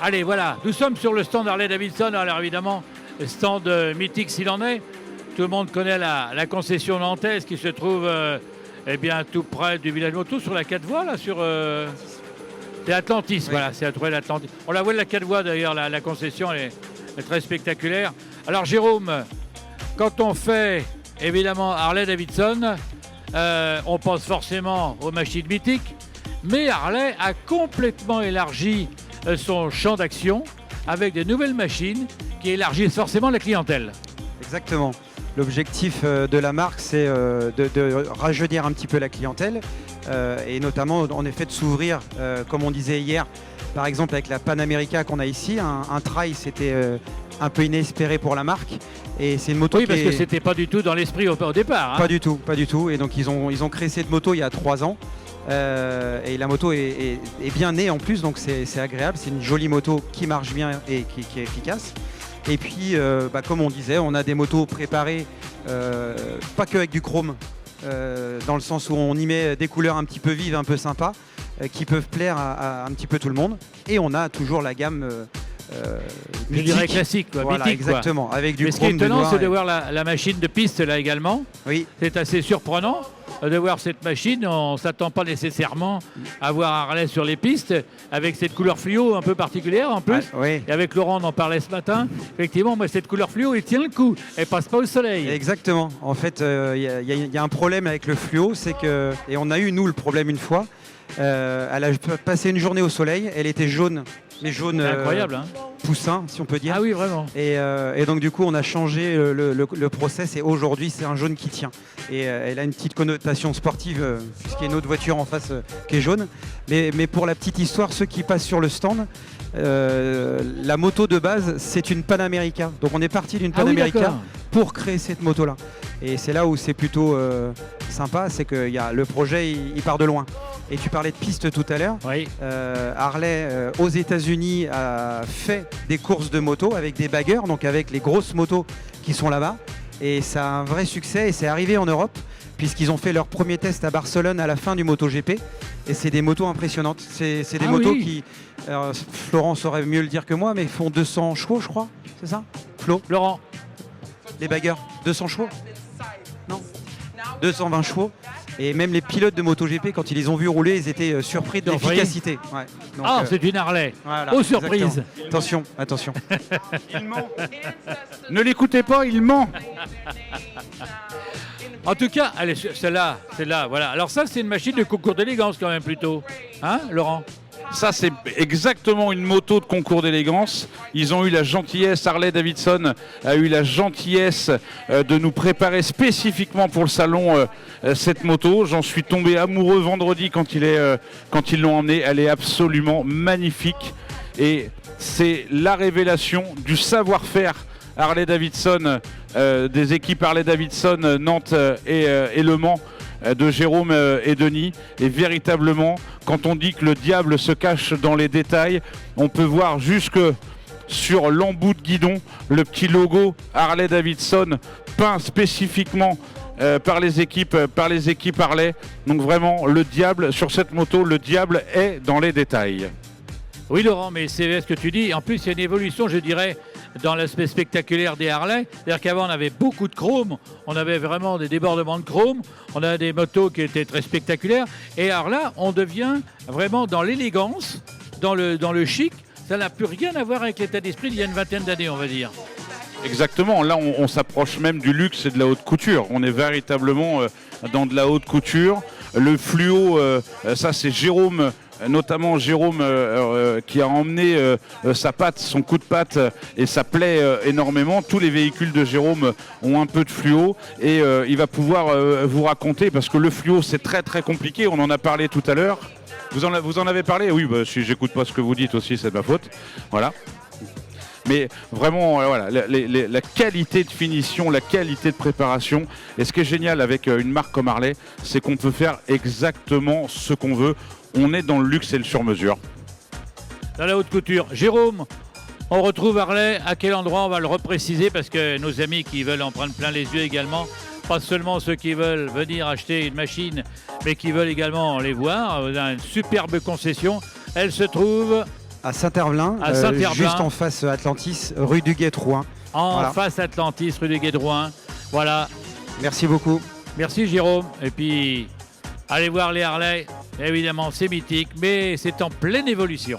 Allez, voilà, nous sommes sur le stand Harley-Davidson. Alors évidemment, le stand mythique s'il en est. Tout le monde connaît la concession nantaise qui se trouve eh bien, tout près du village moto sur la 4 voies, là, sur... c'est Atlantis, oui. Voilà, c'est à trouver l'Atlantis. On la voit de la 4 voies d'ailleurs, la concession, elle est très spectaculaire. Alors Jérôme, quand on fait évidemment Harley-Davidson, on pense forcément aux machines mythiques, mais Harley a complètement élargi son champ d'action avec de nouvelles machines qui élargissent forcément la clientèle. Exactement. L'objectif de la marque, c'est de rajeunir un petit peu la clientèle et notamment en effet de s'ouvrir, comme on disait hier, par exemple avec la Panamérica qu'on a ici, un trail, c'était un peu inespéré pour la marque. Et c'est une moto oui, parce que c'était pas du tout dans l'esprit au départ. Hein. Pas du tout, pas du tout. Et donc ils ont créé cette moto il y a 3 ans. Et la moto est bien née en plus, donc c'est agréable. C'est une jolie moto qui marche bien et qui est efficace. Et puis, comme on disait, on a des motos préparées, pas que avec du chrome, dans le sens où on y met des couleurs un petit peu vives, un peu sympas, qui peuvent plaire à un petit peu tout le monde. Et on a toujours la gamme je dirais classique, quoi, voilà, mythique. Exactement, quoi. Avec du mais chrome. Ce qui est étonnant, c'est de et... voir la machine de piste là également. Oui. C'est assez surprenant de voir cette machine. On ne s'attend pas nécessairement à voir Harley sur les pistes avec cette couleur fluo un peu particulière en plus. Ah, oui. Et avec Laurent, on en parlait ce matin. Effectivement, moi, cette couleur fluo, elle tient le coup. Elle passe pas au soleil. Exactement. En fait, y a un problème avec le fluo, c'est que, et on a eu nous le problème une fois. Elle a passé une journée au soleil. Elle était jaune, mais jaune. C'est incroyable, hein. Poussin, si on peut dire. Ah oui, vraiment. Et donc du coup, on a changé le process et aujourd'hui, c'est un jaune qui tient. Et elle a une petite connotation sportive puisqu'il y a une autre voiture en face qui est jaune. Mais pour la petite histoire, ceux qui passent sur le stand, la moto de base, c'est une Panamérica. Donc on est parti d'une Panamérica pour créer cette moto-là. Et c'est là où c'est plutôt sympa, c'est que le projet, il part de loin. Et tu parlais de piste tout à l'heure. Oui. Harley, aux États-Unis, a fait des courses de moto avec des baggers, donc avec les grosses motos qui sont là-bas. Et ça a un vrai succès et c'est arrivé en Europe puisqu'ils ont fait leur premier test à Barcelone à la fin du MotoGP. Et c'est des motos impressionnantes. C'est des motos qui, alors, Florent saurait mieux le dire que moi, mais font 200 chevaux, je crois. C'est ça, Flo? Laurent. Les baggers, 200 chevaux? Non, 220 chevaux. Et même les pilotes de MotoGP, quand ils les ont vus rouler, ils étaient surpris de l'efficacité. Ouais. C'est une Harley. Voilà, aux surprises. Attention, attention. Il ment. Ne l'écoutez pas, il ment. En tout cas, allez, celle-là, voilà. Alors ça, c'est une machine de concours d'élégance quand même plutôt. Hein, Laurent? Ça, c'est exactement une moto de concours d'élégance. Ils ont eu la gentillesse, Harley-Davidson a eu la gentillesse de nous préparer spécifiquement pour le salon cette moto. J'en suis tombé amoureux vendredi quand ils l'ont emmenée. Elle est absolument magnifique. Et c'est la révélation du savoir-faire Harley-Davidson, des équipes Harley-Davidson Nantes et Le Mans, de Jérôme et Denis. Et véritablement, quand on dit que le diable se cache dans les détails, on peut voir jusque sur l'embout de guidon le petit logo Harley-Davidson peint spécifiquement par les équipes Harley. Donc vraiment, le diable sur cette moto, le diable est dans les détails. Oui, Laurent, mais c'est ce que tu dis. En plus, il y a une évolution, je dirais, dans l'aspect spectaculaire des Harley. C'est-à-dire qu'avant, on avait beaucoup de chrome. On avait vraiment des débordements de chrome. On a des motos qui étaient très spectaculaires. Et alors là, on devient vraiment dans l'élégance, dans le chic. Ça n'a plus rien à voir avec l'état d'esprit d'il y a une vingtaine d'années, on va dire. Exactement. Là, on s'approche même du luxe et de la haute couture. On est véritablement dans de la haute couture. Le fluo, ça, c'est Jérôme... Notamment Jérôme qui a emmené sa patte, son coup de patte et ça plaît énormément. Tous les véhicules de Jérôme ont un peu de fluo et il va pouvoir vous raconter parce que le fluo c'est très très compliqué, on en a parlé tout à l'heure. Vous en avez parlé? Oui, si j'écoute pas ce que vous dites aussi c'est de ma faute. Voilà. Mais vraiment, voilà, la qualité de finition, la qualité de préparation. Et ce qui est génial avec une marque comme Harley, c'est qu'on peut faire exactement ce qu'on veut. On est dans le luxe et le sur-mesure. Dans la haute couture. Jérôme, on retrouve Harley. À quel endroit? On va le repréciser parce que nos amis qui veulent en prendre plein les yeux également, pas seulement ceux qui veulent venir acheter une machine, mais qui veulent également les voir. On a une superbe concession. Elle se trouve À Saint-Herblain, À Saint-Herblain. juste en face Atlantis, rue du Guet-Trouin. En Voilà. face Atlantis, rue du Guédrouin. Voilà. Merci beaucoup. Merci Jérôme. Et puis, allez voir les Harley. Évidemment, c'est mythique, mais c'est en pleine évolution.